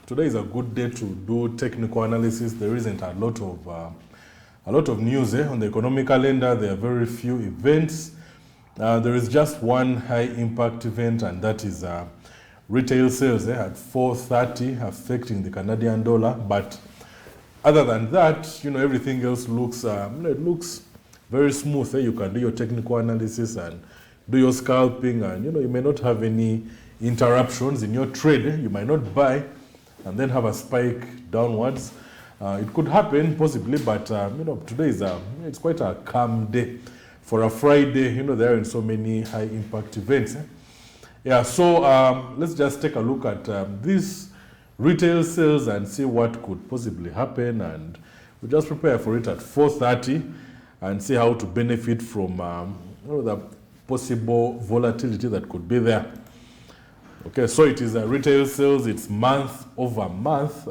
today is a good day to do technical analysis. There isn't a lot of news on the economic calendar. There are very few events. There is just one high impact event, and that is retail sales at 4:30 affecting the Canadian dollar. But other than that, everything else looks it looks very smooth. You can do your technical analysis and do your scalping, and you may not have any interruptions in your trade. You might not buy and then have a spike downwards. It could happen possibly, but today is it's quite a calm day for a Friday. There aren't so many high impact events. Yeah, so let's just take a look at these retail sales and see what could possibly happen, and we just prepare for it at 4:30 and see how to benefit from the possible volatility that could be there. Okay, so it is a retail sales. It's month over month.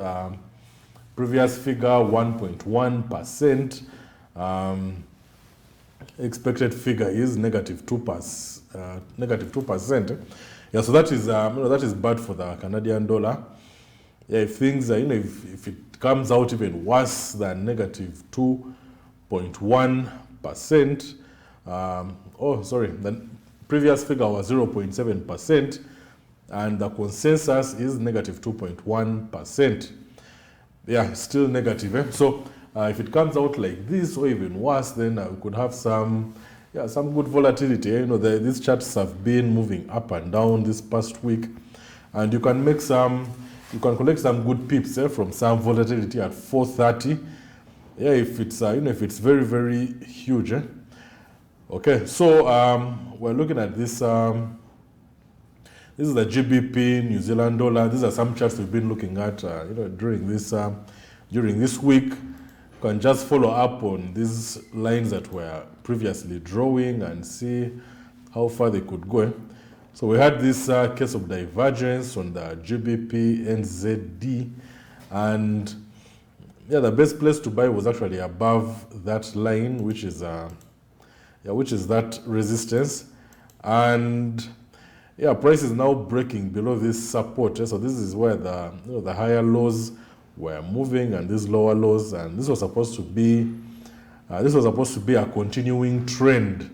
Previous figure 1.1%. Expected figure is negative 2%. Yeah, so that is bad for the Canadian dollar. Yeah, if things are, if it comes out even worse than negative 2.1%, the previous figure was 0.7%, and the consensus is negative 2.1%. Yeah, still negative. So if it comes out like this or even worse, then we could have some good volatility. These charts have been moving up and down this past week, and you can collect some good pips from some volatility at 4:30. Yeah, if it's if it's very, very huge. Okay, so we're looking at this. This is the Gbp New Zealand Dollar. These are some charts we've been looking at during this week. You can just follow up on these lines that were previously drawing and see how far they could go. So we had this case of divergence on the Gbp NZD, and yeah, the best place to buy was actually above that line, which is that resistance, and yeah, price is now breaking below this support. So this is where the higher lows were moving, and these lower lows, and this was supposed to be a continuing trend.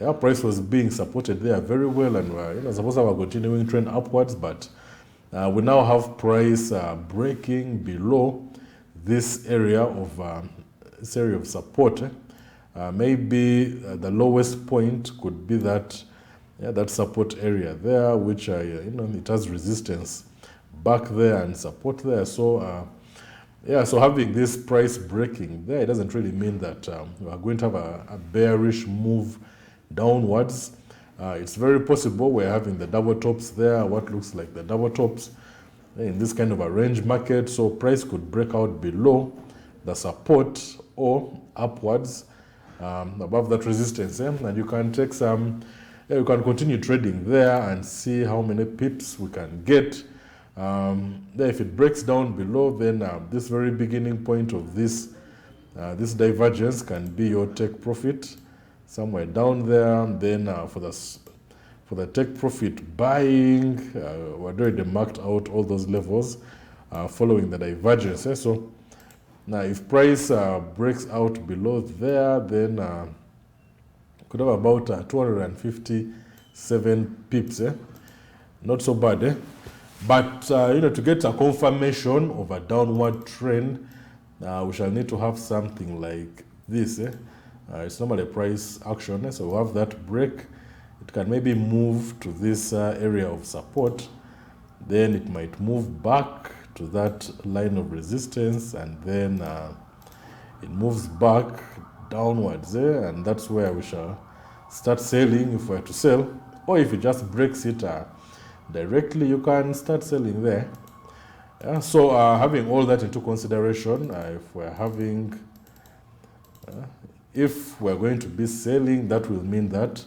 Yeah, price was being supported there very well, and we're supposed to have a continuing trend upwards, but we now have price breaking below this area of support. Maybe the lowest point could be that support area there, which it has resistance back there and support there. So so having this price breaking there, it doesn't really mean that we are going to have a bearish move downwards. It's very possible we're having the double tops there, what looks like the double tops in this kind of a range market. So price could break out below the support or upwards above that resistance, and you can take some. You can continue trading there and see how many pips we can get. If it breaks down below, then this very beginning point of this divergence can be your take profit somewhere down there. Then for the take profit buying, we're already marked out all those levels following the divergence. So now if price breaks out below there, then could have about 257 pips. Not so bad. But to get a confirmation of a downward trend, we shall need to have something like this. It's normally a price action, so we'll have that break. It can maybe move to this area of support, then it might move back to that line of resistance, and then it moves back downwards, and that's where we shall start selling if we're to sell. Or if it just breaks it directly, you can start selling there. So having all that into consideration, if we're going to be selling, that will mean that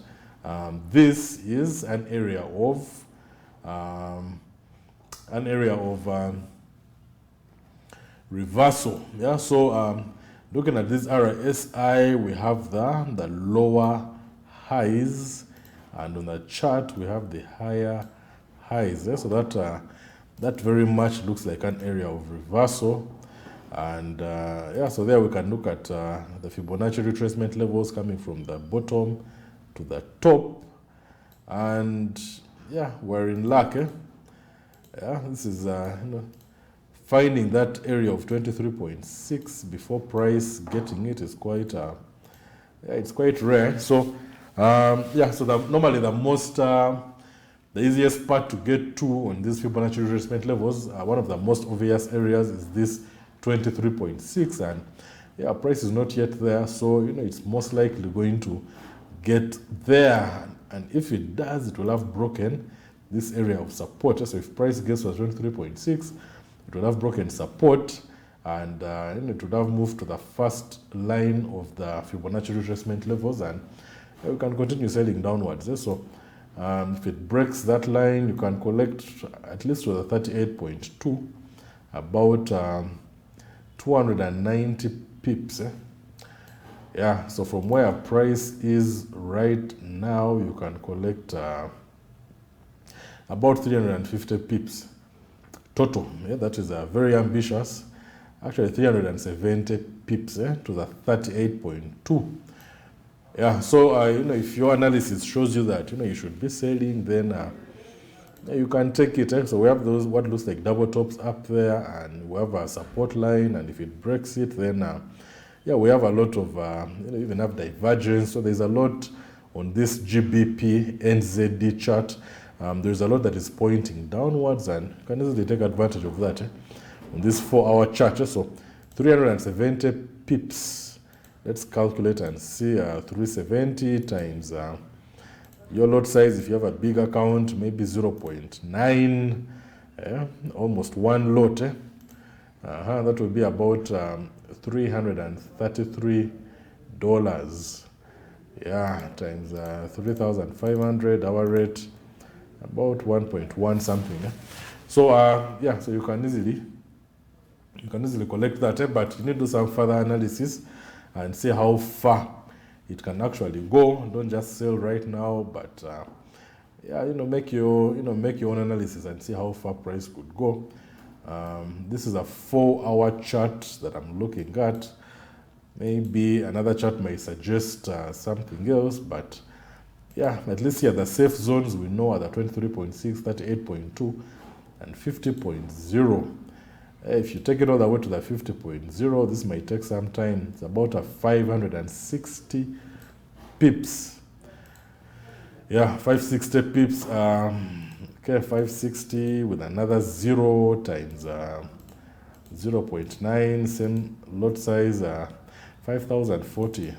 this is an area of reversal. Yeah, so looking at this RSI, we have the lower highs, and on the chart we have the higher highs. So that that very much looks like an area of reversal. And yeah, so there we can look at the Fibonacci retracement levels coming from the bottom to the top. And yeah, we're in luck. Yeah, this is finding that area of 23.6 before price getting it is quite yeah, it's quite rare. So yeah, so normally the easiest part to get to on these Fibonacci retracement levels, one of the most obvious areas is this 23.6, and yeah, price is not yet there, so it's most likely going to get there, and if it does, it will have broken this area of support. So if price gets to 23.6, it will have broken support, and it would have moved to the first line of the Fibonacci retracement levels, and we can continue selling downwards. So if it breaks that line, you can collect at least to the 38.2, about 290 pips. Yeah, so from where price is right now, you can collect about 350 pips total. Yeah, that is very ambitious. Actually, 370 pips to the 38.2. Yeah, so if your analysis shows you that you should be selling, then you can take it. So we have those what looks like double tops up there, and we have a support line, and if it breaks it, then yeah, we have a lot of even have divergence. So there's a lot on this GBP NZD chart. There's a lot that is pointing downwards, and you can easily take advantage of that on this 4-hour chart. So 370 pips. Let's calculate and see 370 times your lot size. If you have a big account, maybe 0.9, almost one lot. That will be about $333. Yeah, times 3,500, our rate about 1.1 something. So yeah, so you can easily collect that, but you need to do some further analysis and see how far it can actually go. Don't just sell right now, but yeah, make your own analysis and see how far price could go. This is a 4-hour chart that I'm looking at. Maybe another chart may suggest something else, but yeah, at least here the safe zones we know are the 23.6, 38.2, and 50.0. If you take it all the way to the 50.0, this might take some time. It's about a 560 pips. Yeah, 560 pips. Okay, 560 with another 0 times 0.9, same lot size, 5,040.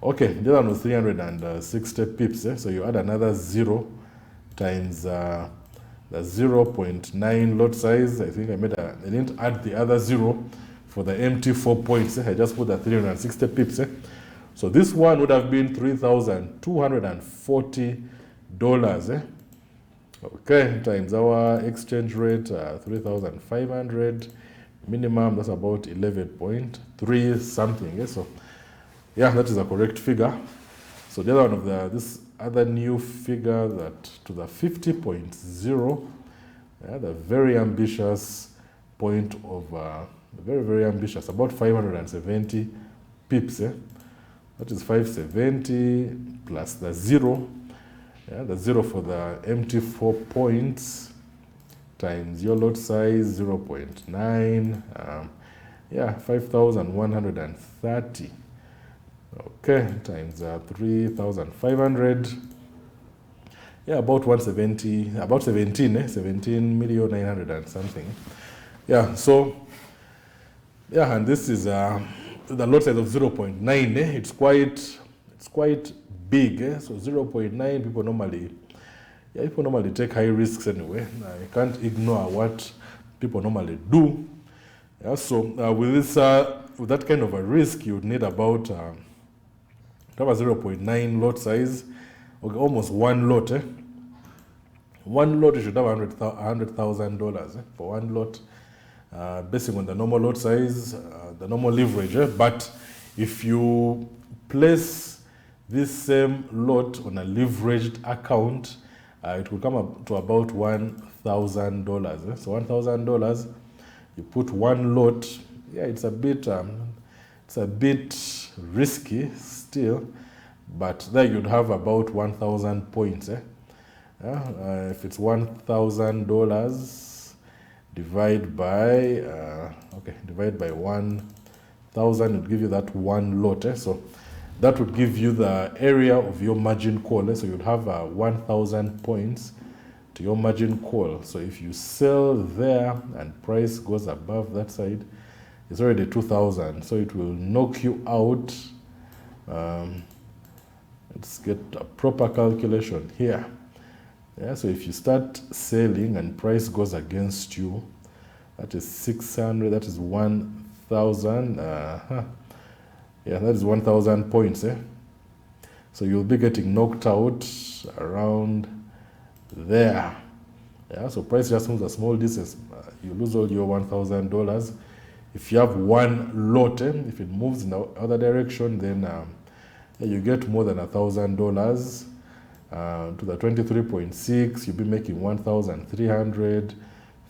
Okay, the other one was 360 pips. So you add another 0 times the 0.9 lot size. I think I didn't add the other 0 for the empty 4 points. I just put the 360 pips. So this one would have been $3,240. Okay, times our exchange rate, 3,500 minimum. That's about 11.3 something. So yeah, that is a correct figure. So the other one of this other new figure, that to the 50.0, the very ambitious point of very ambitious, about 570 pips. That is 570 plus the 0, the 0 for the empty 4 points times your lot size 0.9, yeah, 5,130. Okay, times 3,500. Yeah, about 170, about 17,900,000 and something. Yeah, so yeah, and this is the lot size of 0.9. It's quite big. So 0.9, people normally take high risks anyway. I can't ignore what people normally do. Yeah, so with that kind of a risk, you would need about have a 0.9 lot size, okay, almost one lot. One lot, you should have $100,000 for one lot, based on the normal lot size, the normal leverage. But if you place this same lot on a leveraged account it will come up to about $1,000. So $1,000, you put one lot. Yeah, it's a bit risky still, but there you'd have about 1,000 points. If it's $1,000, divide by divide by 1,000, it give you that one lot. So that would give you the area of your margin call. So you'd have 1,000 points to your margin call. So if you sell there and price goes above that side, it's already 2,000. So it will knock you out. Let's get a proper calculation here. Yeah, so if you start selling and price goes against you, that is 600, that is 1,000. Yeah, that is 1,000 points. So you'll be getting knocked out around there. Yeah, so price just moves a small distance. You lose all your $1,000. If you have one lot, if it moves in the other direction, then you get more than $1,000. To the 23.6, you'll be making 1,300,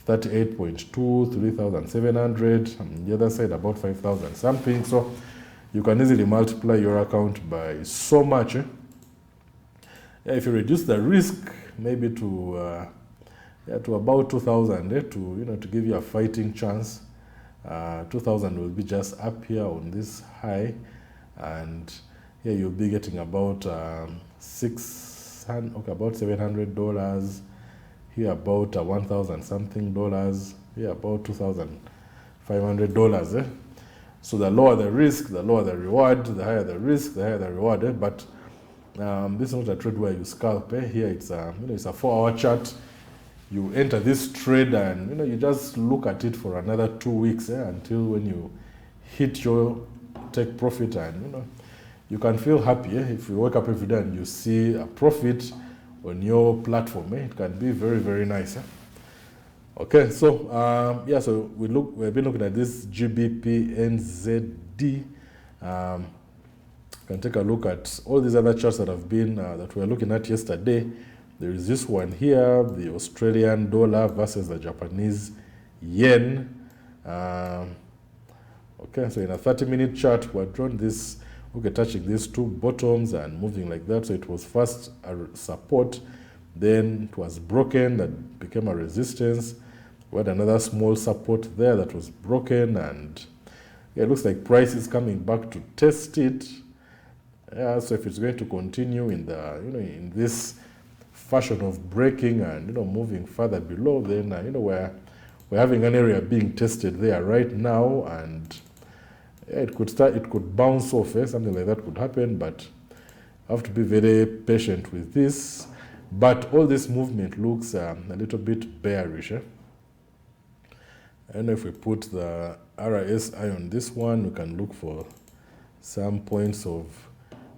38.2, 3,700, and the other side about 5,000 something. So you can easily multiply your account by so much. Yeah, if you reduce the risk maybe to about 2,000, to give you a fighting chance. 2,000 will be just up here on this high, and here you'll be getting about about $700, here about 1,000 something dollars, here about $2,500. So the lower the risk, the lower the reward, the higher the risk, the higher the reward. But this is not a trade where you scalp. Here it's a it's a 4-hour chart. You enter this trade and you just look at it for another 2 weeks until when you hit your take profit, and you can feel happy if you wake up every day and you see a profit on your platform. It can be very, very nice. Okay, so so we've been looking at this GBP NZD. Can take a look at all these other charts that have been that we were looking at yesterday. There is this one here, the Australian dollar versus the Japanese yen. Okay, so in a 30-minute chart, we're drawn this. Okay, touching these two bottoms and moving like that. So it was first a support, then it was broken, that became a resistance. We had another small support there that was broken, and it looks like price is coming back to test it. Yeah, so if it's going to continue in the in this fashion of breaking and moving further below, then we're having an area being tested there right now, and it could bounce off. Something like that could happen, but I have to be very patient with this. But all this movement looks a little bit bearish. And if we put the RSI on this one, we can look for some points of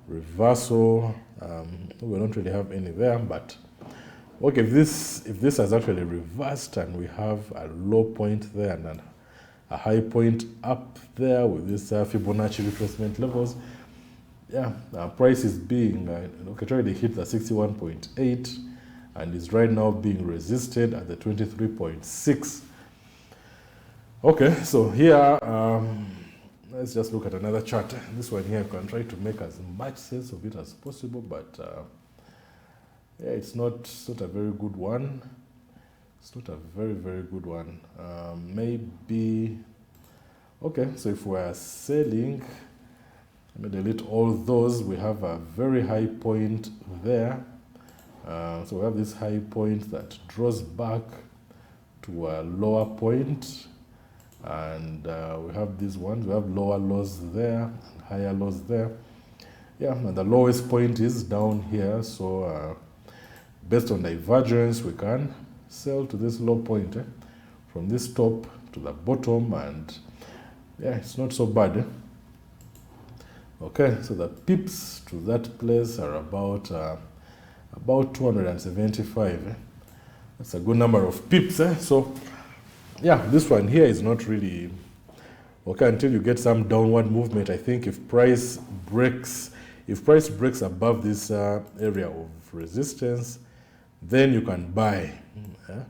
reversal. We don't really have any there, but okay, if this has actually reversed and we have a low point there and a high point up there with this Fibonacci retracement levels, price is being already hit the 61.8 and is right now being resisted at the 23.6. Okay, so here let's just look at another chart. This one here, I can try to make as much sense of it as possible, but it's not a very good one. It's not a very, very good one. Maybe, okay, so if we're selling, let me delete all those. We have a very high point there. So we have this high point that draws back to a lower point. And we have these ones. We have lower lows there and higher lows there. Yeah, and the lowest point is down here. So based on divergence, we can sell to this low point from this top to the bottom, and it's not so bad. Okay, so the pips to that place are about 275. That's a good number of pips. So this one here is not really okay until you get some downward movement. I think if price breaks above this area of resistance, then you can buy. Yeah?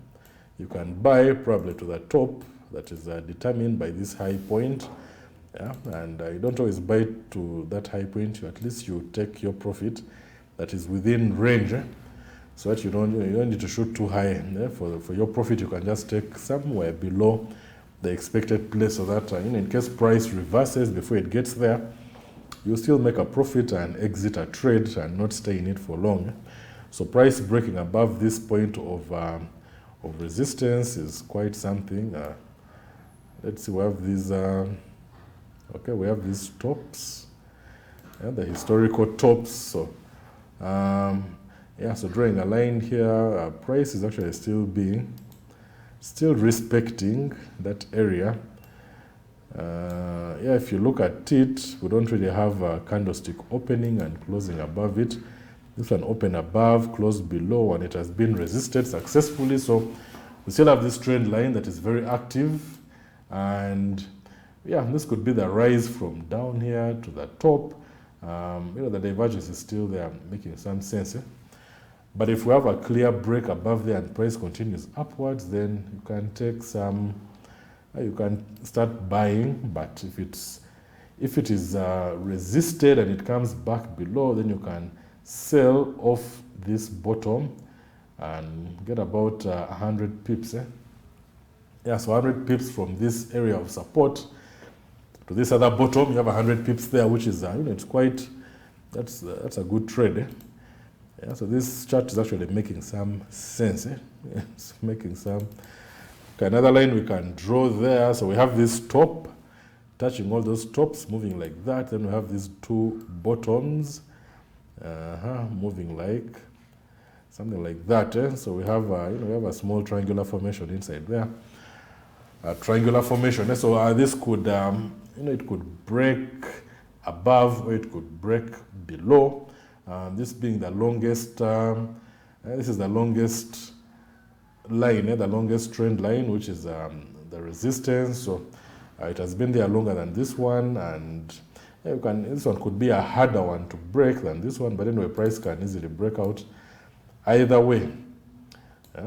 You can buy probably to the top that is determined by this high point. Yeah? And you don't always buy to that high point. At least you take your profit that is within range. So that you don't need to shoot too high. Yeah? For your profit, you can just take somewhere below the expected place, so that in case price reverses before it gets there, you still make a profit and exit a trade and not stay in it for long. So price breaking above this point of resistance is quite something. Let's see, we have these, okay, we have these tops, the historical tops. So yeah, so drawing a line here, price is actually still respecting that area. Yeah, if you look at it, we don't really have a candlestick opening and closing above it. This one opened above, closed below, and it has been resisted successfully. So we still have this trend line that is very active. And yeah, this could be the rise from down here to the top. The divergence is still there, making some sense. But if we have a clear break above there and price continues upwards, then you can take some, you can start buying. But if it is resisted and it comes back below, then you can sell off this bottom and get about 100 pips. Yeah, so 100 pips from this area of support to this other bottom, you have 100 pips there, which is it's quite, that's a good trade. Yeah, so this chart is actually making some sense. Yeah, it's making some. Okay, another line we can draw there. So we have this top touching all those tops, moving like that. Then we have these two bottoms moving like something like that. So we have we have a small triangular formation inside there. A triangular formation. So this could it could break above or it could break below. This being the longest, this is the longest line, the longest trend line, which is the resistance. So it has been there longer than this one, and this one could be a harder one to break than this one, but anyway, price can easily break out either way.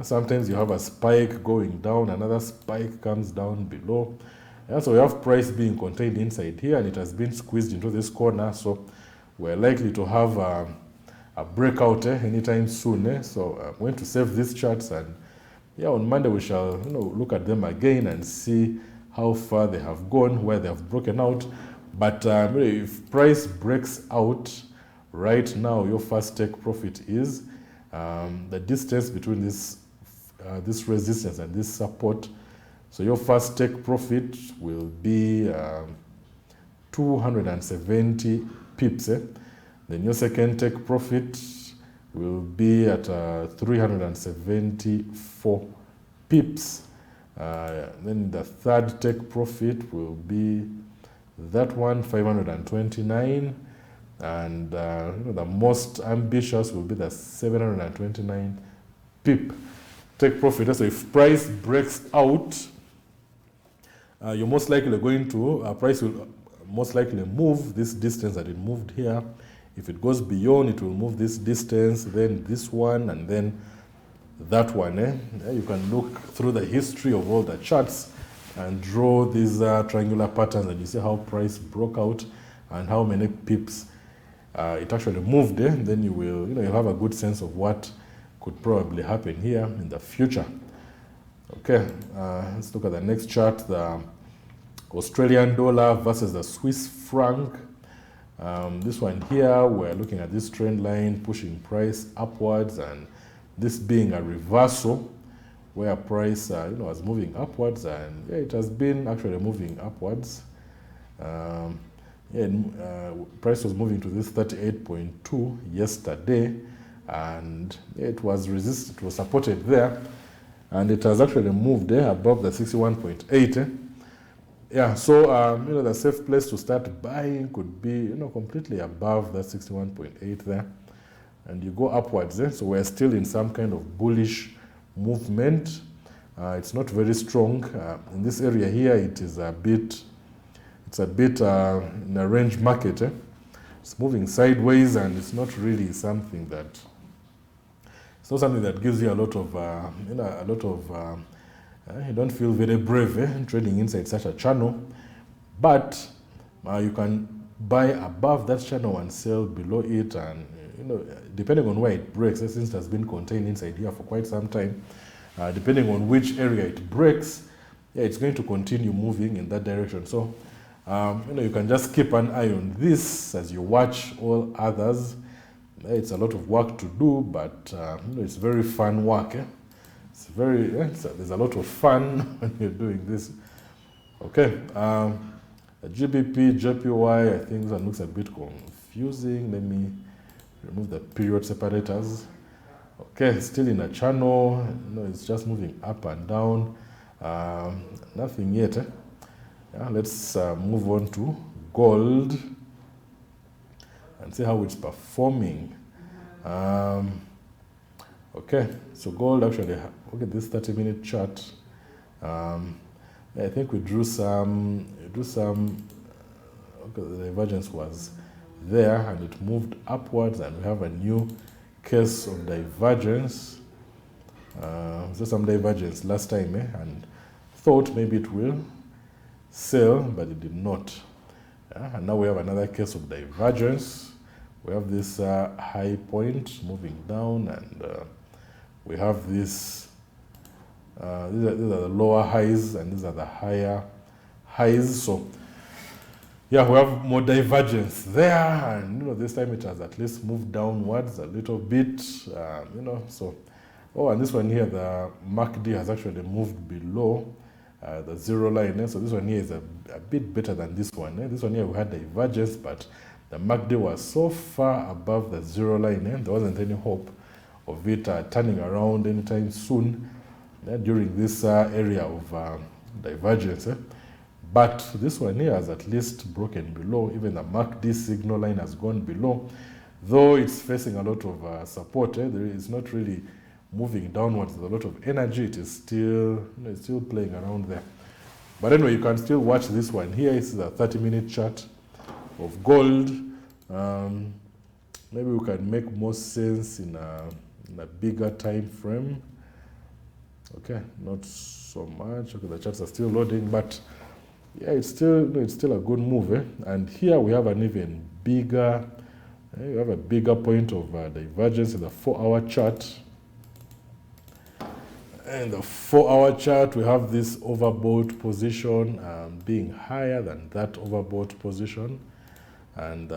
Sometimes you have a spike going down, another spike comes down below. So we have price being contained inside here, and it has been squeezed into this corner. So we're likely to have a breakout anytime soon. So I'm going to save these charts, and yeah, on Monday we shall look at them again and see how far they have gone, where they have broken out. But if price breaks out right now, your first take profit is the distance between this resistance and this support. So your first take profit will be 270 pips. Then your second take profit will be at 374 pips. Then the third take profit will be that one, 529. And the most ambitious will be the 729 pip take profit. So if price breaks out, you're most likely going to, price will most likely move this distance that it moved here. If it goes beyond, it will move this distance, then this one, and then that one. You can look through the history of all the charts and draw these triangular patterns, and you see how price broke out and how many pips it actually moved. Then you will, you'll have a good sense of what could probably happen here in the future. Okay, let's look at the next chart, the Australian dollar versus the Swiss franc. This one here, we're looking at this trend line pushing price upwards, and this being a reversal where price was moving upwards, and yeah, it has been actually moving upwards. Price was moving to this 38.2 yesterday, and it was resisted, it was supported there, and it has actually moved there above the 61.8. Yeah, so the safe place to start buying could be completely above that 61.8 there, and you go upwards. So we're still in some kind of bullish movement. It's not very strong in this area here. It is a bit, in a range market. It's moving sideways, and it's not really something that it's not something that gives you a lot of you don't feel very brave trading inside such a channel, but you can buy above that channel and sell below it, and depending on where it breaks, since it has been contained inside here for quite some time, depending on which area it breaks, yeah, it's going to continue moving in that direction. So you can just keep an eye on this as you watch all others. It's a lot of work to do, but it's very fun work. It's very there's a lot of fun when you're doing this. Okay, Gbp Jpy, I think that looks a bit confusing. Let me remove the period separators. Okay, still in a channel. It's just moving up and down. Nothing yet. Yeah, let's move on to gold and see how it's performing. Okay, so gold actually, look at this 30-minute chart. I think we drew some, okay, the divergence was there and it moved upwards, and we have a new case of divergence. So some divergence last time, and thought maybe it will sell, but it did not. And now we have another case of divergence. We have this high point moving down, and we have this, these are the lower highs, and these are the higher highs. So yeah, we have more divergence there, and this time it has at least moved downwards a little bit, so. Oh, and this one here, the MACD has actually moved below the zero line. So this one here is a bit better than this one. This one here we had divergence, but the MACD was so far above the zero line, there wasn't any hope of it turning around anytime soon during this area of divergence. But this one here has at least broken below. Even the MACD signal line has gone below, though it's facing a lot of support. There is not really moving downwards. There's a lot of energy. It is still, it's still playing around there. But anyway, you can still watch this one here. This is a 30-minute chart of gold. Maybe we can make more sense in a bigger time frame. Okay, not so much. Okay, the charts are still loading, but yeah, it's still a good move. And here we have an even bigger, you have a bigger point of divergence in the 4-hour chart. In the 4-hour chart, we have this overbought position being higher than that overbought position, and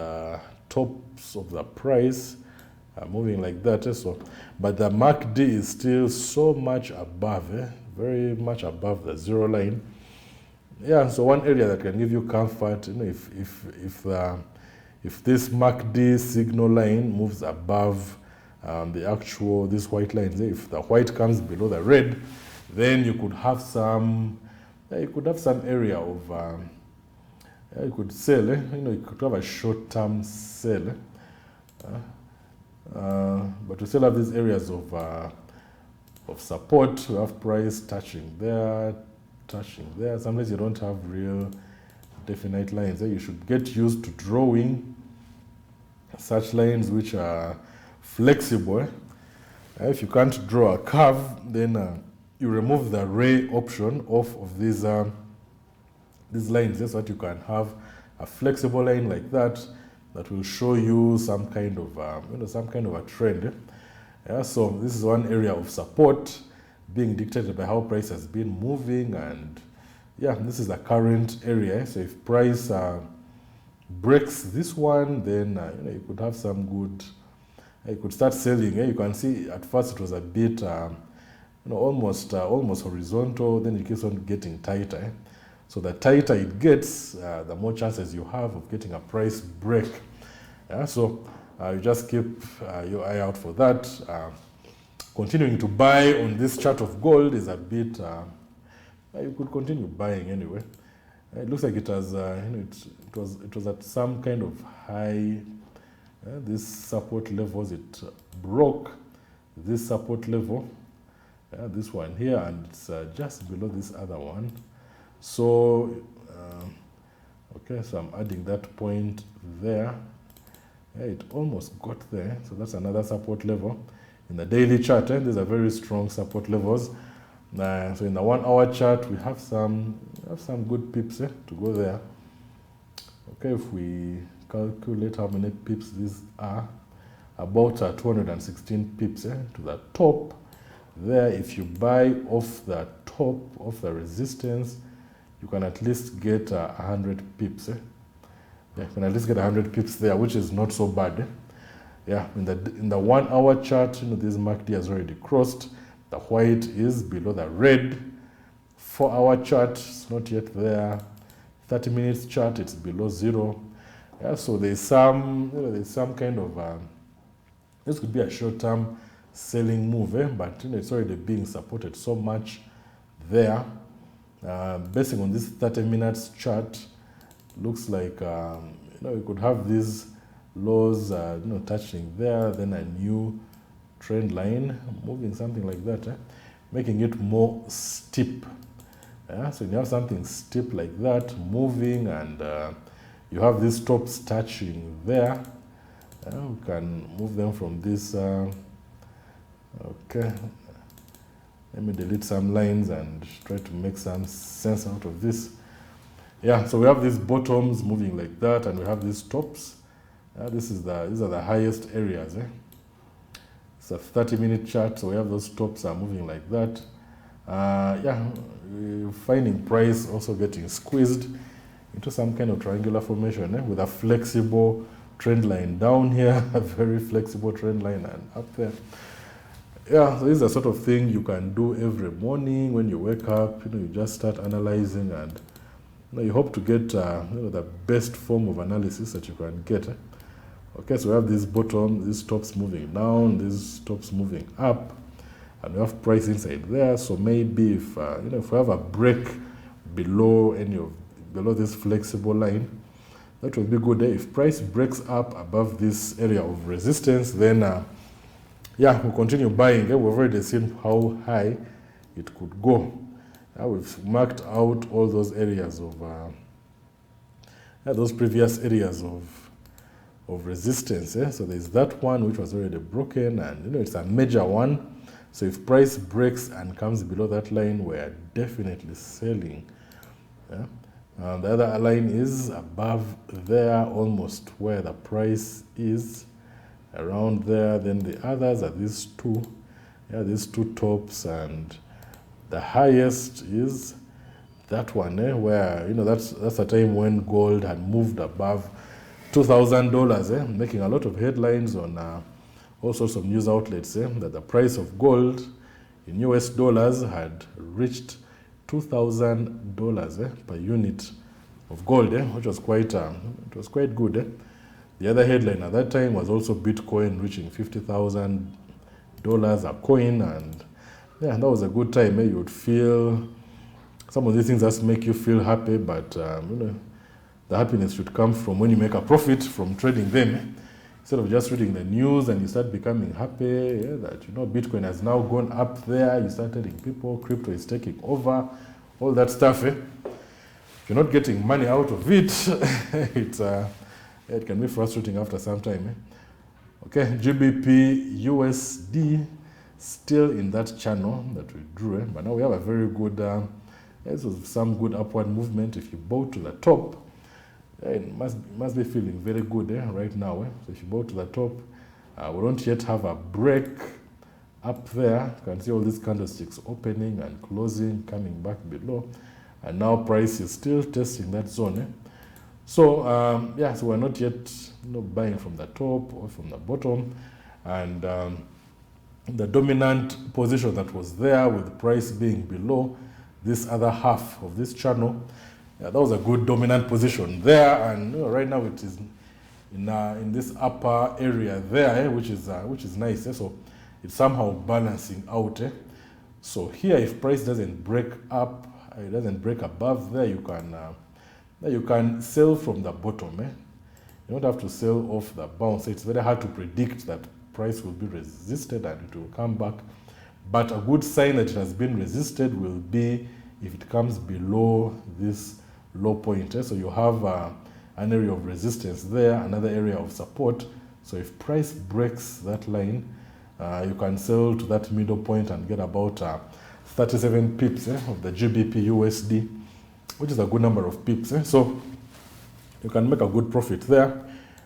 tops of the price are moving like that. So, but the MACD is still so much above, very much above the zero line. Yeah, so one area that can give you comfort, if this MACD signal line moves above the actual, this white line, if the white comes below the red, then you could have some, area of, you could sell, you could have a short-term sell. But we still have these areas of support. We have price touching there. Sometimes you don't have real definite lines. You should get used to drawing such lines which are flexible. If you can't draw a curve, then you remove the ray option off of these lines, so that you can have a flexible line like that will show you some kind of a trend. Yeah, so this is one area of support being dictated by how price has been moving, and yeah, this is the current area. So if price breaks this one, then you could have some good. You could start selling. You can see at first it was a bit, almost horizontal. Then it keeps on getting tighter. So the tighter it gets, the more chances you have of getting a price break. Yeah, so you just keep your eye out for that. Continuing to buy on this chart of gold is a bit. You could continue buying anyway. It looks like it has. It was at some kind of high. These support levels, it broke this support level, this one here, and it's just below this other one. So, okay, so I'm adding that point there. It almost got there, so that's another support level. in the daily chart, these are very strong support levels. So in the 1 hour chart, we have some good pips to go there. Okay, if we calculate how many pips these are, about 216 pips to the top there. If you buy off the top of the resistance, you can at least get 100 pips. Yeah, you can at least get 100 pips there, which is not so bad. Yeah, in the 1 hour chart, this MACD has already crossed. The white is below the red. 4 hour chart, it's not yet there. 30 minutes chart, it's below zero. Yeah, so there's some kind of this could be a short-term selling move, but it's already being supported so much there. Basing on this 30 minutes chart, looks like you could have these lows touching there, then a new trend line moving, something like that, making it more steep. So you have something steep like that moving, and you have these tops touching there. We can move them from this. Okay, let me delete some lines and try to make some sense out of this. Yeah, so we have these bottoms moving like that, and we have these tops. These are the highest areas. It's a 30-minute chart, so we have those tops are moving like that. Yeah, we're finding price also getting squeezed into some kind of triangular formation with a flexible trend line down here, a very flexible trend line, and up there. Yeah, so this is the sort of thing you can do every morning when you wake up. You just start analyzing, and you hope to get the best form of analysis that you can get. Okay, so we have this bottom, these tops moving down, these tops moving up, and we have price inside there. So maybe if if we have a break below below this flexible line, that will be good. If price breaks up above this area of resistance, then yeah, we'll continue buying. We've already seen how high it could go. We've marked out all those areas of those previous areas of resistance. So there's that one which was already broken, and it's a major one. So if price breaks and comes below that line, we're definitely selling. The other line is above there, almost where the price is, around there. Then the others are these two. Yeah, these two tops, and the highest is that one, where that's a time when gold had moved above $2,000, making a lot of headlines on all sorts of news outlets, that the price of gold in US dollars had reached $2,000 per unit of gold, which was quite good. The other headline at that time was also Bitcoin reaching $50,000 a coin, and yeah, that was a good time. You would feel some of these things just make you feel happy, but the happiness should come from when you make a profit from trading them. Instead of just reading the news and you start becoming happy that Bitcoin has now gone up there, you start telling people crypto is taking over, all that stuff. If you're not getting money out of it, it can be frustrating after some time. Okay, GBP USD still in that channel that we drew, but now we have a very good, this was some good upward movement. If you bought to the top, it must be feeling very good right now. So if you go to the top, we don't yet have a break up there. You can see all these candlesticks opening and closing, coming back below, and now price is still testing that zone. So yeah, so we're not yet buying from the top or from the bottom, and the dominant position that was there with price being below this other half of this channel. Yeah, that was a good dominant position there, and right now it is in this upper area there, which is nice. So it's somehow balancing out. So here, if price doesn't break up, it doesn't break above there, you can sell from the bottom. You don't have to sell off the bounce. It's very hard to predict that price will be resisted and it will come back. But a good sign that it has been resisted will be if it comes below this low point. So you have an area of resistance there, another area of support. So if price breaks that line, You can sell to that middle point and get about 37 pips of the GBP USD, which is a good number of pips. So you can make a good profit there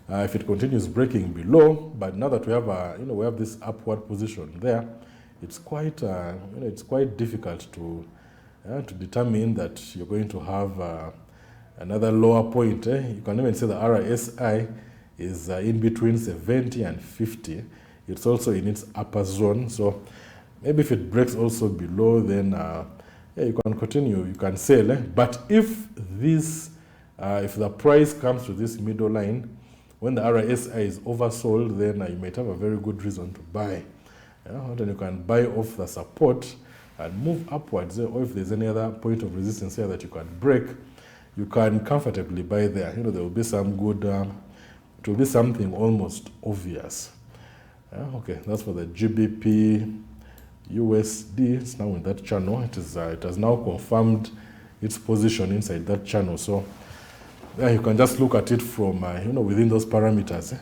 if it continues breaking below. But now that we have we have this upward position there, it's quite it's quite difficult to determine that you're going to have another lower point. You can even say the RSI is in between 70 and 50. It's also in its upper zone. So maybe if it breaks also below, then you can continue, you can sell. But if this, if the price comes to this middle line, when the RSI is oversold, then you might have a very good reason to buy. Then you can buy off the support and move upwards. Or if there's any other point of resistance here that you can break, you can comfortably buy there. There will be some good, it will be something almost obvious. Okay, that's for the GBP USD. It's now in that channel. It has now confirmed its position inside that channel. So you can just look at it from within those parameters.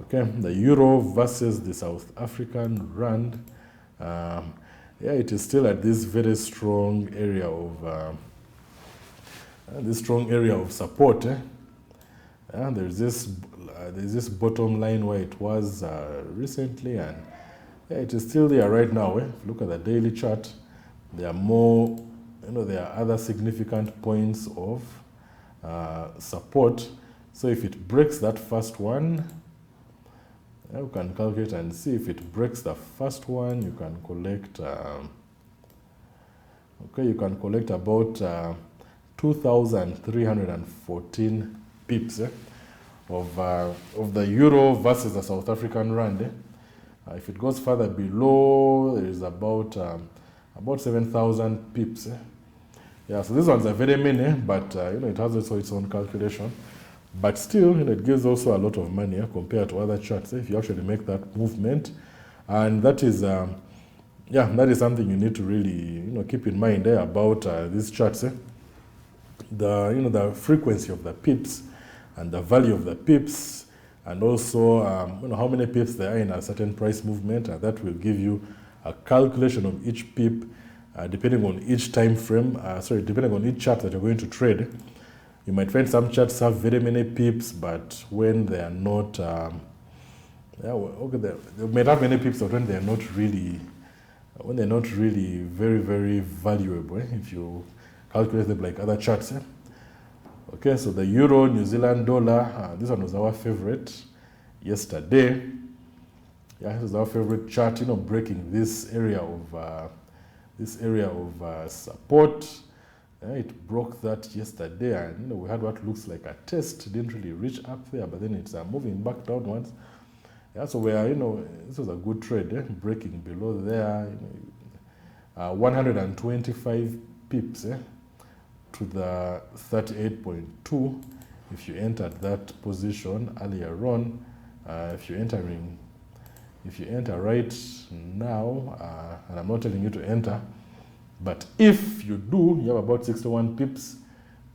Okay, the euro versus the South African rand. It is still at this very strong area of support. There's this bottom line where it was recently, and it is still there right now. If you look at the daily chart, there are more, there are other significant points of support. So if it breaks that first one, you can calculate and see. If it breaks the first one, you can collect. You can collect about 2,314 pips of the euro versus the South African rand. If it goes further below, there is about 7,000 pips. So these ones are very many, but it has also its own calculation. But still, it gives also a lot of money compared to other charts. If you actually make that movement, and that is that is something you need to really keep in mind about these charts. The frequency of the pips and the value of the pips, and also how many pips there are in a certain price movement, and that will give you a calculation of each pip depending on each time frame. Depending on each chart that you're going to trade. You might find some charts have very many pips, but when they are not, they might have many pips, but when they're not really very, very valuable. If you calculate them like other charts. Okay, so the Euro New Zealand Dollar, this one was our favorite yesterday. This is our favorite chart, breaking this area of support. It broke that yesterday, and we had what looks like a test. It didn't really reach up there, but then it's moving back downwards. So we are, this was a good trade, breaking below there. 125 pips to the 38.2. If you entered that position earlier on, if you enter right now, and I'm not telling you to enter, but if you do, you have about 61 pips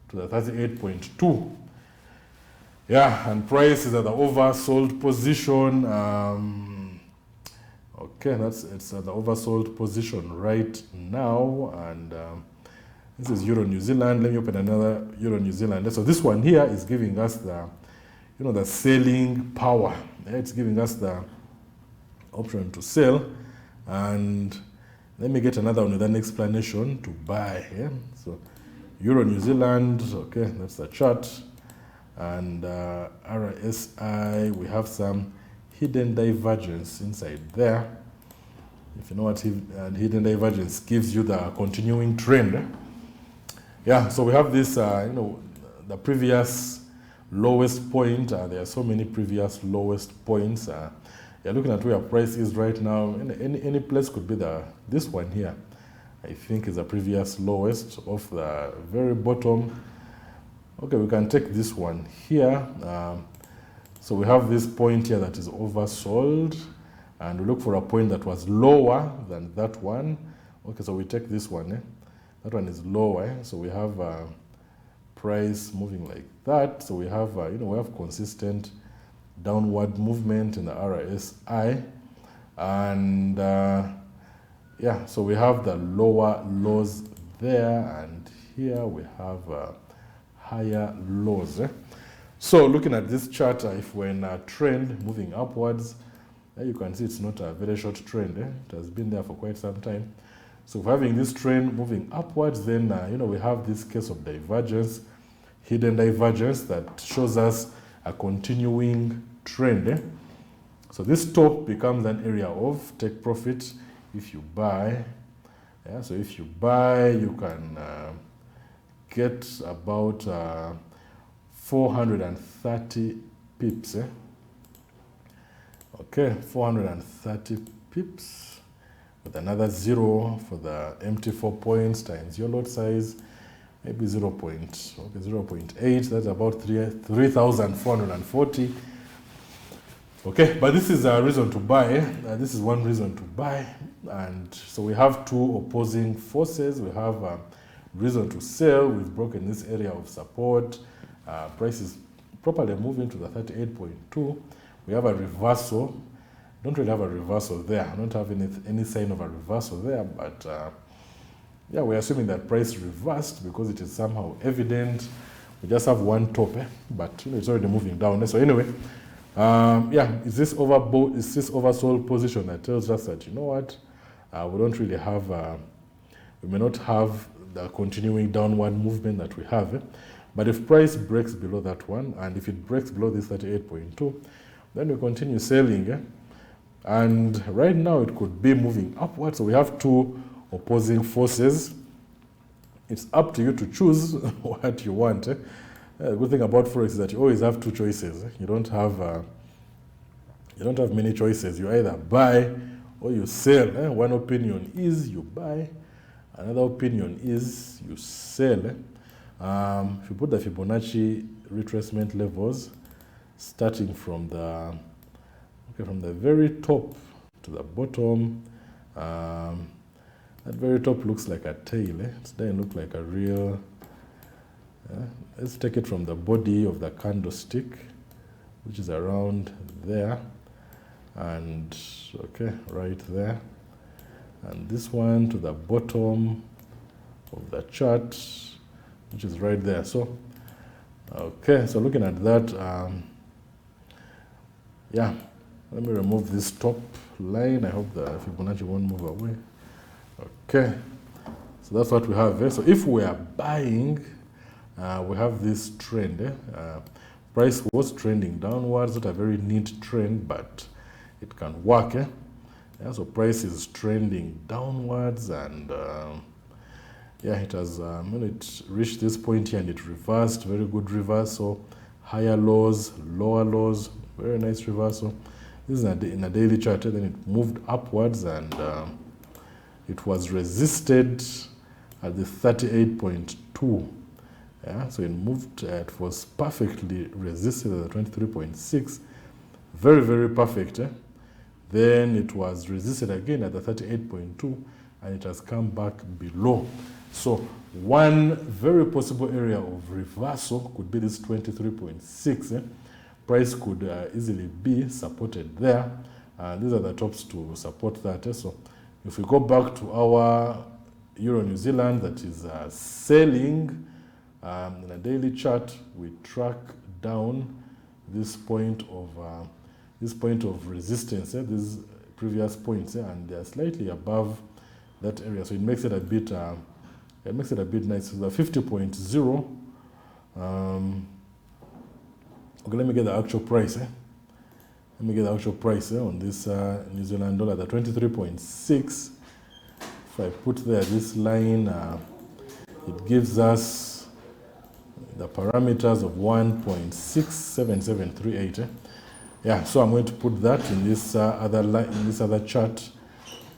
to the 38.2. And price is at the oversold position. It's at the oversold position right now, and this is Euro New Zealand. Let me open another Euro New Zealand. So this one here is giving us the, the selling power. It's giving us the option to sell, and let me get another one with an explanation to buy. So Euro New Zealand, okay, that's the chart. And RSI, we have some hidden divergence inside there. If you know what hidden divergence gives you, the continuing trend. So we have this, the previous lowest point. There are so many previous lowest points. You're looking at where price is right now. Any place could be this one here. I think is the previous lowest of the very bottom. Okay, we can take this one here. So we have this point here that is oversold, and we look for a point that was lower than that one. Okay, so we take this one. That one is lower, so we have price moving like that. So we have we have consistent downward movement in the RSI. And yeah, so we have the lower lows there, and here we have higher lows. So looking at this chart, if we're in a trend moving upwards, you can see it's not a very short trend. It has been there for quite some time. So if we're having this trend moving upwards, then we have this case of divergence, hidden divergence, that shows us a continuing trend. So this top becomes an area of take profit if you buy. Yeah, so if you buy, you can get about 430 pips. Okay, 430 pips with another 0 for the empty 4 points times your lot size, maybe 0.8. That's about 3,440. Okay, but this is a reason to buy. This is one reason to buy. And so we have two opposing forces. We have a reason to sell. We've broken this area of support. Price is properly moving to the 38.2. We have a reversal. Don't really have a reversal there. I don't have any sign of a reversal there, but yeah, we're assuming that price reversed because it is somehow evident. We just have one top, but it's already moving down. So anyway, yeah, is this overbought? Is this oversold position that tells us that, you know what, we don't really have, we may not have the continuing downward movement that we have. But if price breaks below that one, and if it breaks below this 38.2, then we continue selling. And right now it could be moving upwards. So we have two opposing forces. It's up to you to choose what you want. The good thing about Forex is that you always have two choices. You don't have many choices. You either buy or you sell. One opinion is you buy. Another opinion is you sell. If you put the Fibonacci retracement levels, starting from the very top to the bottom, that very top looks like a tail. It doesn't look like a real. Let's take it from the body of the candlestick, which is around there, and okay, right there, and this one to the bottom of the chart, which is right there. So okay, so looking at that, yeah, let me remove this top line. I hope the Fibonacci won't move away. Okay, so that's what we have. So if we are buying, we have this trend. Price was trending downwards, not a very neat trend, but it can work. Yeah, so price is trending downwards, and yeah, it has when it reached this point here and it reversed, very good reversal, higher lows, lower lows, very nice reversal. This is in a daily chart. Then it moved upwards, and it was resisted at the 38.2. Yeah, so it moved, it was perfectly resisted at the 23.6. Very, very perfect. Then it was resisted again at the 38.2, and it has come back below. So one very possible area of reversal could be this 23.6. Price could easily be supported there. These are the tops to support that. So if we go back to our Euro New Zealand that is selling, in a daily chart, we track down this point of resistance, these previous points, and they are slightly above that area. So it makes it a bit nice. So the 50.0. Okay, let me get the actual price. Let me get the actual price on this New Zealand dollar, the 23.6. If I put there this line, it gives us the parameters of 1.67738. Yeah, so I'm going to put that in this other line, in this other chart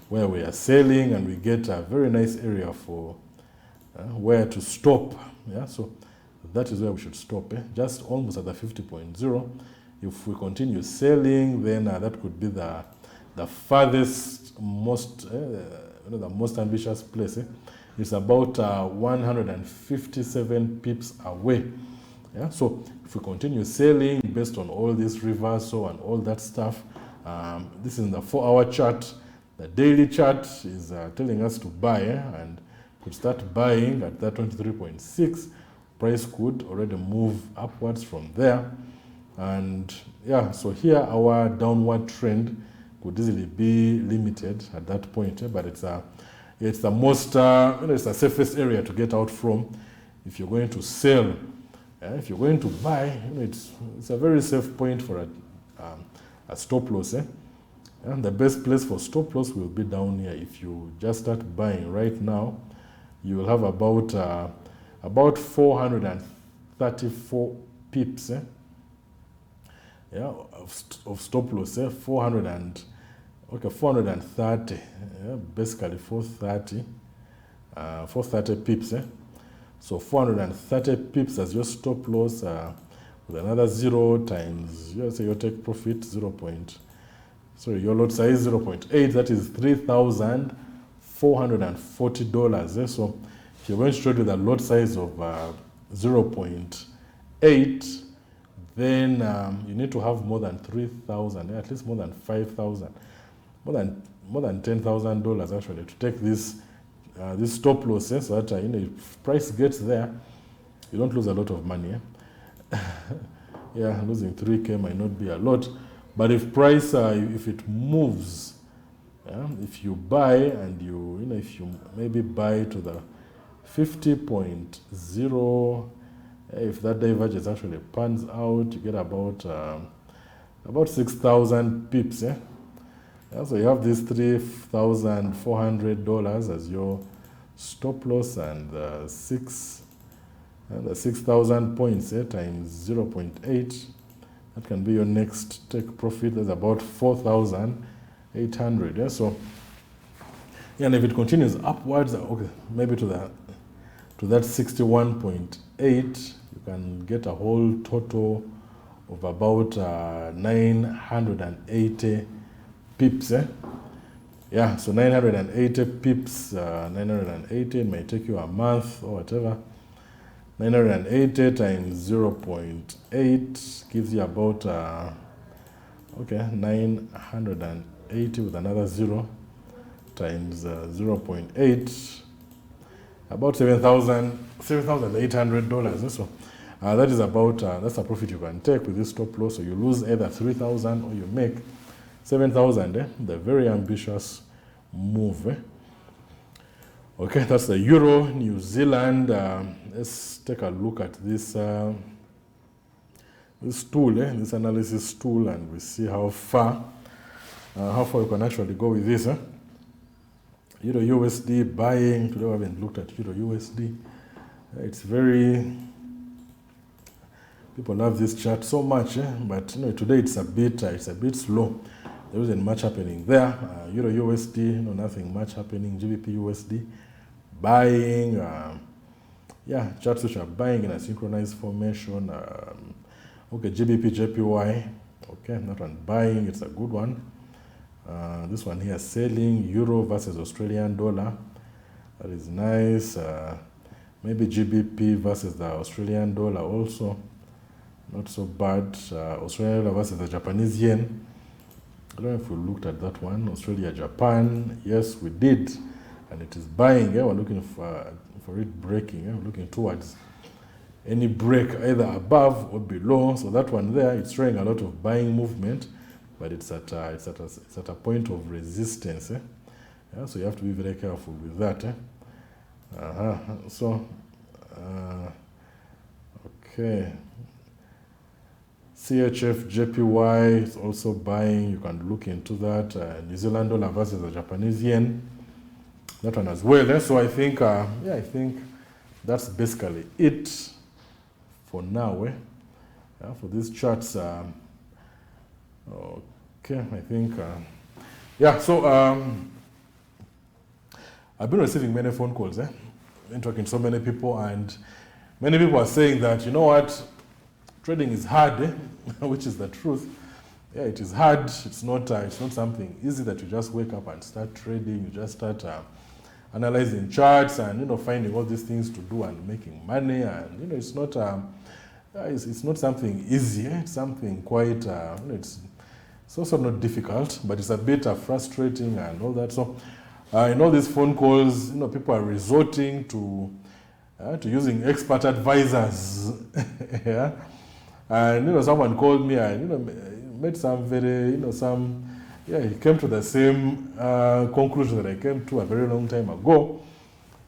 where we are selling, and we get a very nice area for where to stop. Yeah, so that is where we should stop, just almost at the 50.0. If we continue selling, then that could be the farthest, the most ambitious place. It's about 157 pips away. Yeah, so if we continue selling based on all this reversal and all that stuff, This is in the 4-hour chart. The daily chart is telling us to buy, and could start buying at that 23.6. Price could already move upwards from there. And yeah, so here our downward trend could easily be limited at that point, but it's the most, it's the safest area to get out from if you're going to sell. If you're going to buy, it's a very safe point for a stop loss. And the best place for stop loss will be down here. If you just start buying right now, you will have about 434 pips. Of stop loss. 430. Basically 430 pips. So 430 pips as your stop loss, with another 0 times, your take profit, your lot size 0.8, that is $3,440. So if you're going to trade with a lot size of 0.8, then you need to have more than 3,000, at least more than 5,000, more than $10,000 actually to take this stop loss, so that if price gets there, you don't lose a lot of money. Yeah, losing 3K might not be a lot, but if price, if it moves, if you buy and if you maybe buy to the 50.0, if that divergence actually pans out, you get about 6,000 pips. So you have this $3,400 as your stop loss, and the 6,000 points times 0.8. That can be your next take profit. That's about 4,800. So, and if it continues upwards, okay, maybe to that 61.8, you can get a whole total of about 980 pips. Yeah, so 980 pips, 980 may take you a month or whatever. 980 times 0.8 gives you about 980 with another 0 times 0.8, about $7,800. So that is about that's a profit you can take with this stop loss. So you lose either 3,000 or you make 7,000. The very ambitious move. Okay, that's the Euro, New Zealand. Let's take a look at this this tool, this analysis tool, and we see how far you can actually go with this. Euro USD buying. Today we haven't looked at Euro USD. It's very, people love this chart so much, but today it's a bit slow. There isn't much happening there. Euro USD, nothing much happening. Gbp USD buying. Charts which are buying in a synchronized formation. Okay, Gbp Jpy. Okay, that one buying. It's a good one. This one here selling Euro versus Australian dollar. That is nice. Maybe Gbp versus the Australian dollar also. Not so bad. Australian dollar versus the Japanese yen. I don't know if we looked at that one. Australia, Japan. Yes, we did. And it is buying. We're looking for it breaking. We're looking towards any break either above or below. So that one there, it's showing a lot of buying movement, but it's at a point of resistance. So you have to be very careful with that. Okay. CHF JPY is also buying. You can look into that. New Zealand dollar versus the Japanese yen. That one as well. So I think, I think that's basically it for now. For these charts. Okay, I think, so I've been receiving many phone calls. Been talking to so many people, and many people are saying that, you know what, trading is hard, which is the truth. Yeah, it is hard. It's not something easy that you just wake up and start trading. You just start analyzing charts and finding all these things to do and making money. And it's not something easy. It's something quite It's also not difficult, but it's a bit frustrating and all that. So in all these phone calls, people are resorting to using expert advisors. Yeah. And someone called me and made some very he came to the same conclusion that I came to a very long time ago,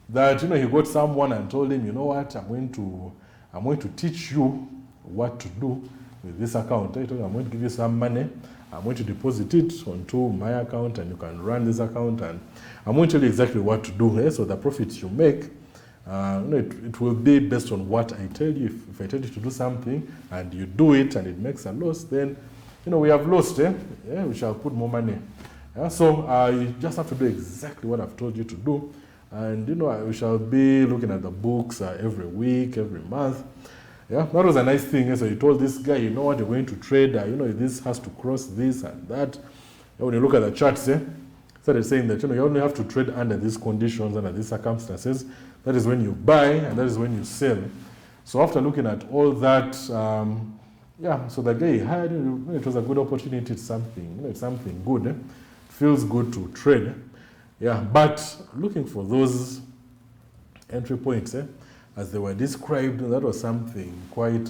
that he got someone and told him, you know what, I'm going to teach you what to do with this account. I told him, I'm going to give you some money, I'm going to deposit it onto my account and you can run this account, and I'm going to tell you exactly what to do. So the profits you make, it will be based on what I tell you. If I tell you to do something and you do it and it makes a loss, then we have lost. Yeah, we shall put more money. Yeah, so you just have to do exactly what I've told you to do, and we shall be looking at the books every week, every month. Yeah, that was a nice thing. So he told this guy, you know what, you're going to trade. This has to cross this and that. When you look at the charts, started saying that you only have to trade under these conditions, under these circumstances. That is when you buy and that is when you sell. So after looking at all that, so the guy had, it was a good opportunity. It's something, it's something good. It feels good to trade. Yeah, but looking for those entry points, as they were described, that was something quite,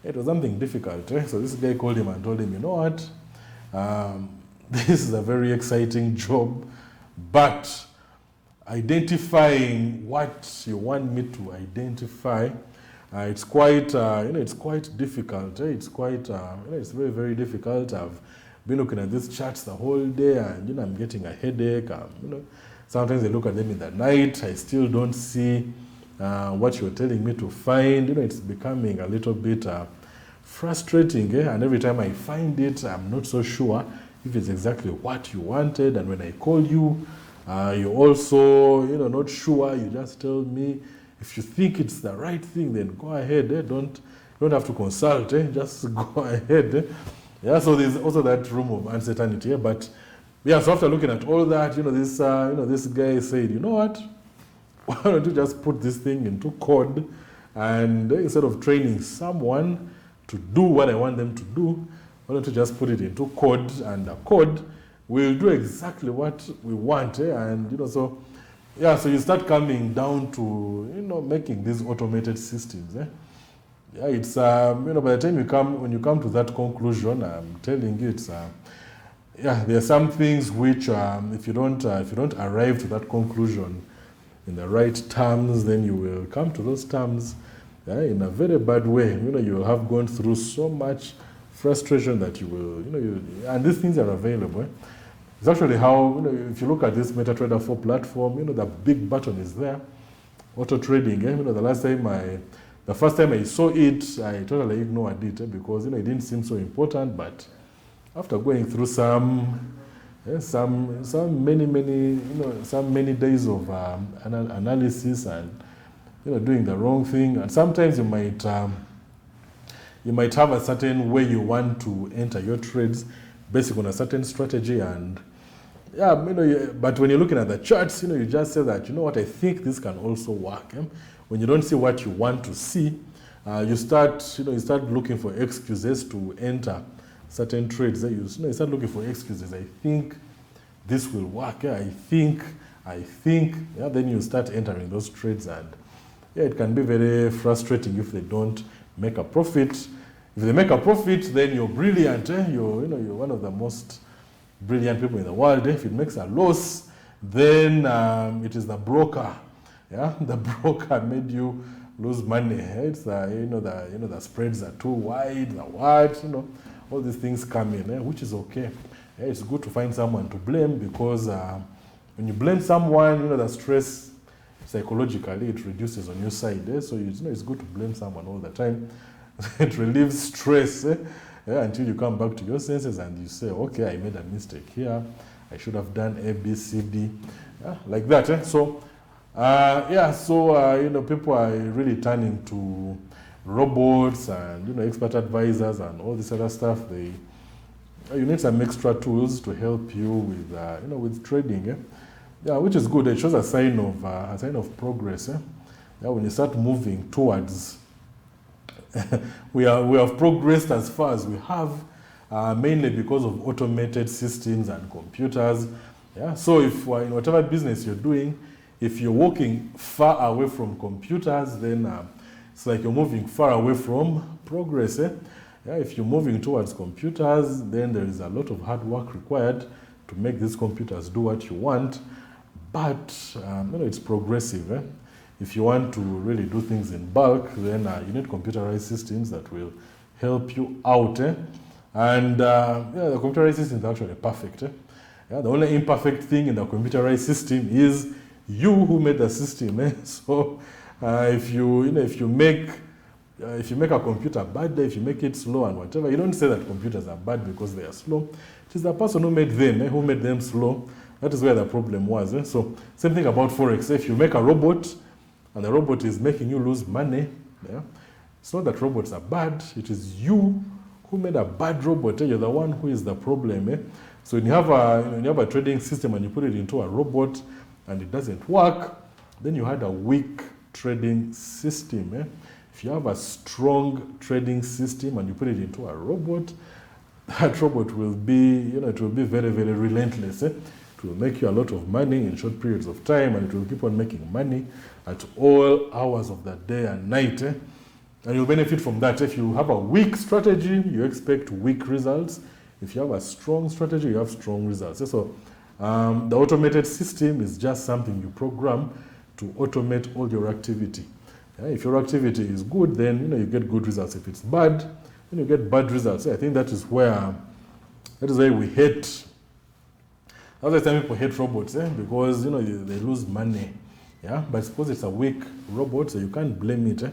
it was something difficult. So this guy called him and told him, you know what, this is a very exciting job, but identifying what you want me to identify, it's quite, it's quite difficult. It's quite, it's very, very difficult. I've been looking at these charts the whole day, and I'm getting a headache. Sometimes I look at them in the night. I still don't see what you're telling me to find. It's becoming a little bit frustrating. And every time I find it, I'm not so sure if it's exactly what you wanted. And when I call you, you're also, not sure. You just tell me. If you think it's the right thing, then go ahead. Don't have to consult. Just go ahead. Yeah. So there's also that room of uncertainty. But yeah. So after looking at all that, this guy said, you know what? Why don't you just put this thing into code, and instead of training someone to do what I want them to do, why don't you just put it into code, and the code will do exactly what we want. And so. Yeah, so you start coming down to, making these automated systems. Yeah, it's, by the time when you come to that conclusion, I'm telling you, it's, there are some things which, if you don't arrive to that conclusion in the right terms, then you will come to those terms in a very bad way. You will have gone through so much frustration that you will, and these things are available. It's actually how, if you look at this MetaTrader 4 platform, the big button is there, auto trading. The first time I saw it, I totally ignored it because it didn't seem so important. But after going through some many days of analysis and doing the wrong thing, and sometimes you might have a certain way you want to enter your trades, based on a certain strategy, and but when you're looking at the charts, you just say that, what, I think this can also work. When you don't see what you want to see, you start looking for excuses to enter certain trades. You start looking for excuses. I think this will work. I think. Yeah, then you start entering those trades, and it can be very frustrating if they don't make a profit. If they make a profit, then you're brilliant. You're one of the most brilliant people in the world. If it makes a loss, then it is the broker. Yeah, the broker made you lose money. It's the spreads are too wide. The what? All these things come in, which is okay. It's good to find someone to blame, because when you blame someone, the stress psychologically it reduces on your side. So it's good to blame someone all the time. It relieves stress until you come back to your senses and you say, okay, I made a mistake here. I should have done A, B, C, D, like that. So, people are really turning to robots and, expert advisors and all this other stuff. You need some extra tools to help you with, with trading. Which is good. It shows a sign of progress. When you start moving towards we have progressed as far as we have, mainly because of automated systems and computers. Yeah, so if in whatever business you're doing, if you're walking far away from computers, then it's like you're moving far away from progress. Yeah, if you're moving towards computers, then there is a lot of hard work required to make these computers do what you want, but it's progressive. If you want to really do things in bulk, then you need computerized systems that will help you out. And the computerized system is actually perfect. Yeah, the only imperfect thing in the computerized system is you who made the system. So if you make a computer bad, if you make it slow and whatever, you don't say that computers are bad because they are slow. It is the person who made them slow. That is where the problem was. So same thing about Forex. If you make a robot and the robot is making you lose money, it's not that robots are bad. It is you who made a bad robot. You're the one who is the problem. So when you have a trading system and you put it into a robot and it doesn't work, then you had a weak trading system. If you have a strong trading system and you put it into a robot, that robot will be, it will be very, very relentless. It will make you a lot of money in short periods of time, and it will keep on making money at all hours of the day and night. And you'll benefit from that. If you have a weak strategy, you expect weak results. If you have a strong strategy, you have strong results. So the automated system is just something you program to automate all your activity. If your activity is good, then you get good results. If it's bad, then you get bad results. I think that is why we hate. Other time people hate robots, because they lose money. Yeah, but suppose it's a weak robot, so you can't blame it.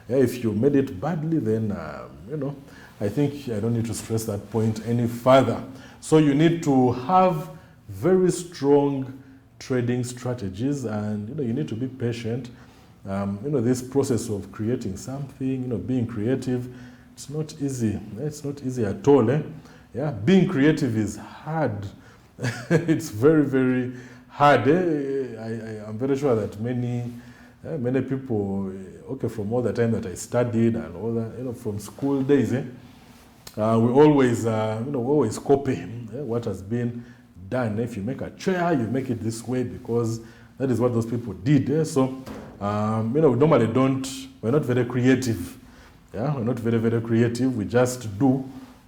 If you made it badly, then I think I don't need to stress that point any further. So you need to have very strong trading strategies, and you need to be patient. This process of creating something, being creative, it's not easy. It's not easy at all. Yeah, being creative is hard. It's very, very hard. I'm very sure that many people, from all the time that I studied and all that, from school days, we always, always copy what has been done. If you make a chair, you make it this way because that is what those people did. So, we normally we're not very creative. Yeah, we're not very, very creative. We just do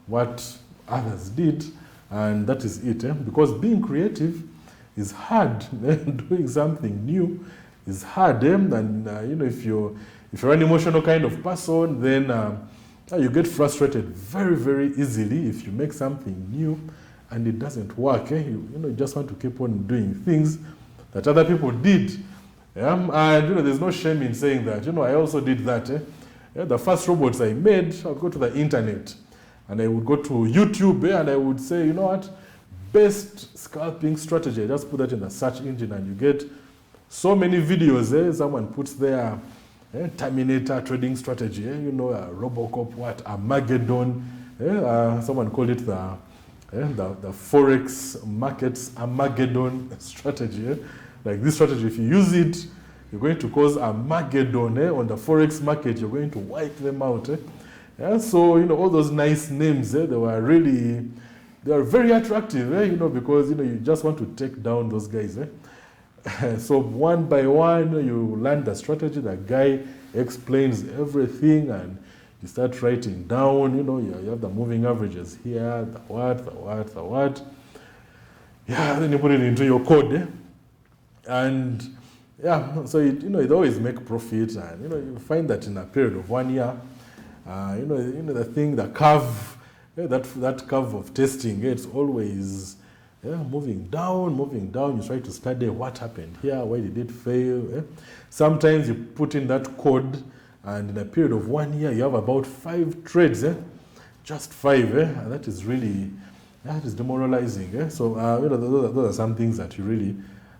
what others did, and that is it. Because being creative is hard. Doing something new is hard. And if you're an emotional kind of person, then you get frustrated very, very easily if you make something new and it doesn't work. You just want to keep on doing things that other people did. And there's no shame in saying that. I also did that. The first robots I made, I would go to the internet and I would go to YouTube and I would say, best scalping strategy. I just put that in the search engine and you get so many videos. Someone puts their Terminator trading strategy. Robocop, Armageddon. Someone called it the Forex markets Armageddon strategy. Like this strategy, if you use it, you're going to cause Armageddon on the Forex market. You're going to wipe them out. Yeah, so, all those nice names, they are very attractive, because, you just want to take down those guys. So one by one, you learn the strategy. The guy explains everything and you start writing down, you have the moving averages here, the what. Yeah, then you put it into your code. And yeah, so it always make profit, and you find that in a period of 1 year, the curve, that curve of testing, it's always moving down. You try to study what happened here, why did it fail. Sometimes you put in that code, and in a period of 1 year, you have about 5 trades, just 5. And that is demoralizing. So those are some things that you really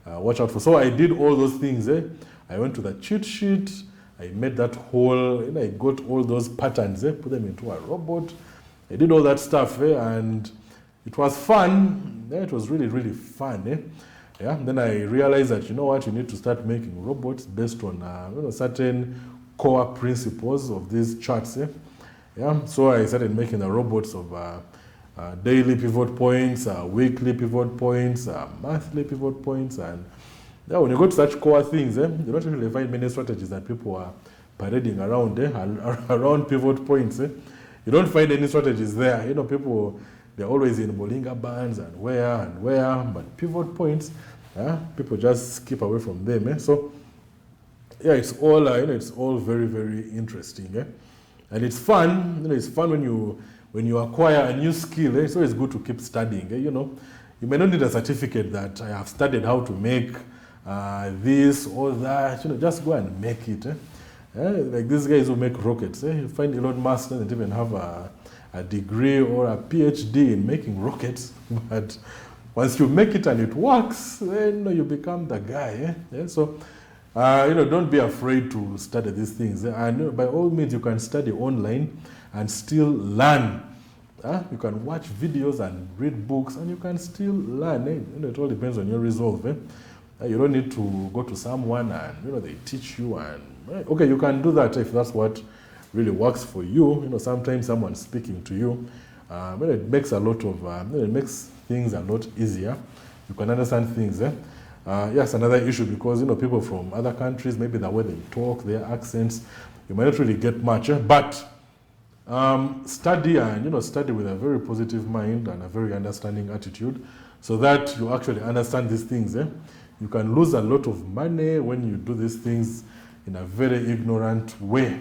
watch out for. So I did all those things. I went to the cheat sheet. I made that whole, I got all those patterns, put them into a robot. I did all that stuff, and it was fun. It was really, really fun. Yeah. Then I realized that, you need to start making robots based on certain core principles of these charts. Yeah. So I started making the robots of daily pivot points, weekly pivot points, monthly pivot points, and yeah, when you go to such core things, you don't really find many strategies that people are parading around, around pivot points. You don't find any strategies there. You know, people, they're always in Bollinger Bands and where, but pivot points, people just keep away from them. So, yeah, it's all, it's all very, very interesting. And it's fun. You know, it's fun when you acquire a new skill. It's always good to keep studying. You know, you may not need a certificate that I have studied how to make this or that. You know, just go and make it. Like these guys who make rockets. You find Elon Musk doesn't even have a degree or a PhD in making rockets, but once you make it and it works, then you become the guy. So, don't be afraid to study these things. And by all means, you can study online and still learn. You can watch videos and read books, and you can still learn. It all depends on your resolve. You don't need to go to someone and they teach you. And okay, you can do that if that's what really works for you. Sometimes someone's speaking to you, but it makes a lot of it makes things a lot easier. You can understand things. Yes, another issue because people from other countries, maybe the way they talk, their accents, you might not really get much. But study and study with a very positive mind and a very understanding attitude, so that you actually understand these things. You can lose a lot of money when you do these things in a very ignorant way.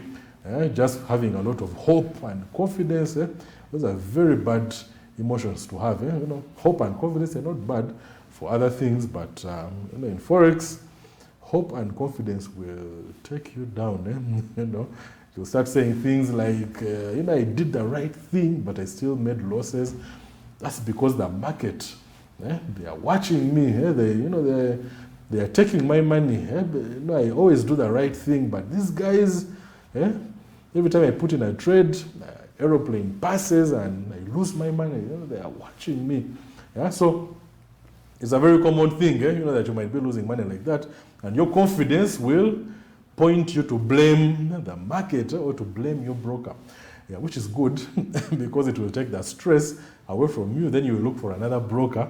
Just having a lot of hope and confidence, those are very bad emotions to have. Hope and confidence are not bad for other things, but in Forex, hope and confidence will take you down. You'll start saying things like, I did the right thing, but I still made losses. That's because the market, they are watching me. They are taking my money. I always do the right thing, but these guys, every time I put in a trade, aeroplane passes and I lose my money. They are watching me. So it's a very common thing, that you might be losing money like that, and your confidence will point you to blame the market or to blame your broker, which is good because it will take the stress away from you. Then you will look for another broker,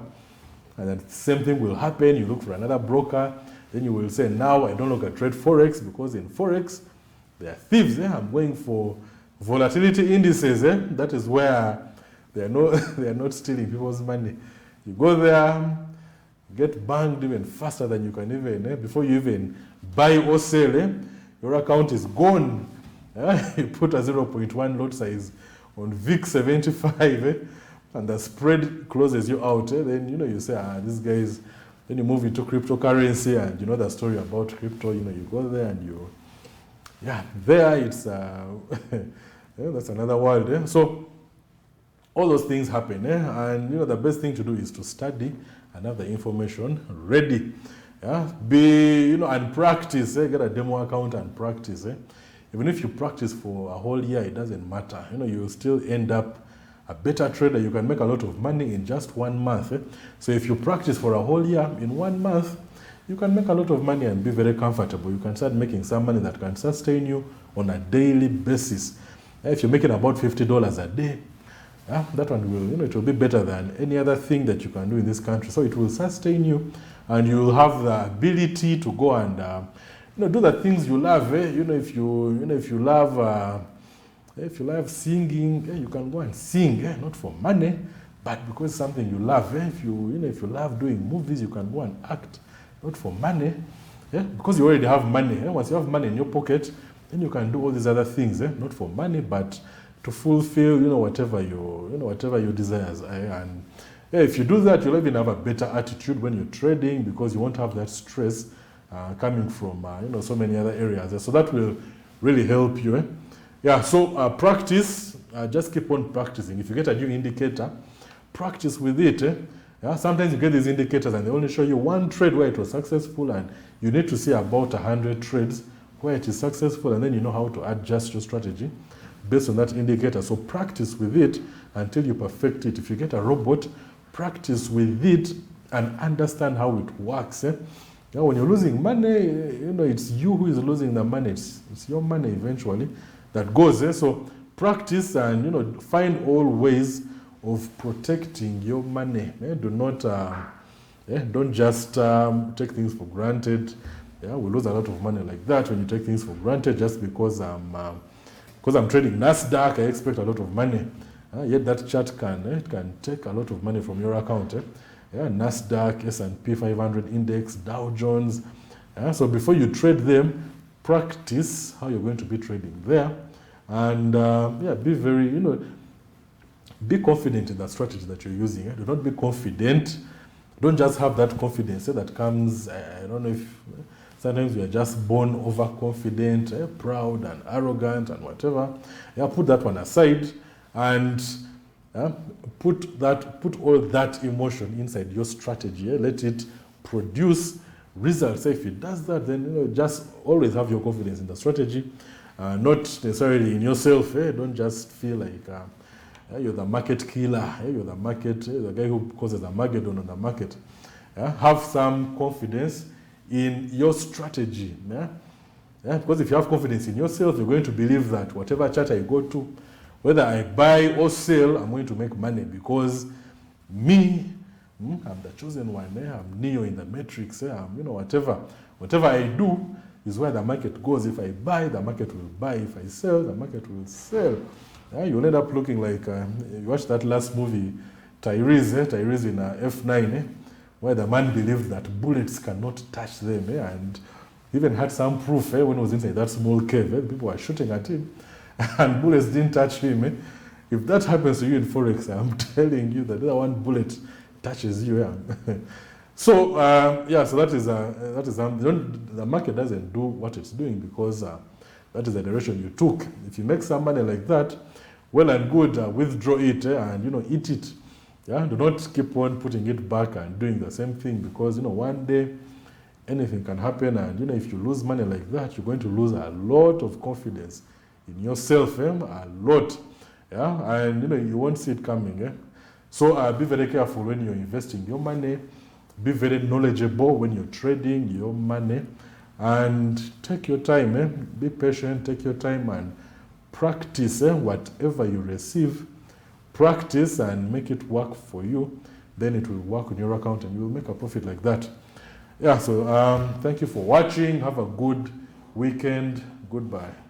and then the same thing will happen. You look for another broker, then you will say, now I don't look at trade Forex because in Forex, they are thieves. I'm going for volatility indices. That is where they are not stealing people's money. You go there, get banged even faster than you can even, before you even buy or sell, your account is gone. You put a 0.1 lot size on VIX 75, and the spread closes you out. Then, you say, these guys, then you move into cryptocurrency, and you know the story about crypto, you go there and there it's, that's another world. So, all those things happen, and the best thing to do is to study and have the information ready. And practice. Get a demo account and practice. Even if you practice for a whole year, it doesn't matter. You'll still end up a better trader. You can make a lot of money in just 1 month. So if you practice for a whole year, in 1 month, you can make a lot of money and be very comfortable. You can start making some money that can sustain you on a daily basis. If you're making about $50 a day, that one will, it will be better than any other thing that you can do in this country. So it will sustain you, and you will have the ability to go and, do the things you love. If you love singing, you can go and sing, not for money, but because it's something you love. If you love doing movies, you can go and act, not for money, because you already have money. Once you have money in your pocket, then you can do all these other things, not for money, but to fulfill, whatever your desires. And if you do that, you'll even have a better attitude when you're trading, because you won't have that stress coming from, so many other areas. So that will really help you. So practice. Just keep on practicing. If you get a new indicator, practice with it. Sometimes you get these indicators and they only show you one trade where it was successful, and you need to see about 100 trades where it is successful, and then you know how to adjust your strategy based on that indicator. So practice with it until you perfect it. If you get a robot, practice with it and understand how it works. When you're losing money, it's you who is losing the money. It's your money eventually that goes. So practice and find all ways of protecting your money. Do not, don't just take things for granted. Yeah, we lose a lot of money like that when you take things for granted just because I'm trading Nasdaq. I expect a lot of money. Yet that chart can take a lot of money from your account. Yeah, Nasdaq, S&P 500 index, Dow Jones. So before you trade them, practice how you're going to be trading there, and be very, be confident in the strategy that you're using. Do not be confident. Don't just have that confidence that comes. I don't know if sometimes we are just born overconfident, proud and arrogant and whatever. Yeah, put that one aside and put all that emotion inside your strategy. Let it produce results. If it does that, then just always have your confidence in the strategy, not necessarily in yourself. Don't just feel like you're the market killer. You're the market, the guy who causes Armageddon on the market. Have some confidence in your strategy. Because if you have confidence in yourself, you're going to believe that whatever chart I go to, whether I buy or sell, I'm going to make money because me, I'm the chosen one. I'm Neo in the matrix. Whatever I do is where the market goes. If I buy, the market will buy. If I sell, the market will sell. You'll end up looking like you watched that last movie, Tyrese in F9, where the man believed that bullets cannot touch them, and even had some proof when he was inside that small cave. People were shooting at him, and bullets didn't touch him. If that happens to you in Forex, I'm telling you that one bullet touches you. So so that is the market doesn't do what it's doing because that is the direction you took. If you make some money like that, well and good, withdraw it and eat it. Do not keep on putting it back and doing the same thing because one day anything can happen, and if you lose money like that, you're going to lose a lot of confidence in yourself, a lot. And you won't see it coming. So be very careful when you're investing your money. Be very knowledgeable when you're trading your money, and take your time. Be patient, take your time and practice whatever you receive. Practice and make it work for you. Then it will work on your account and you will make a profit like that. So thank you for watching. Have a good weekend. Goodbye.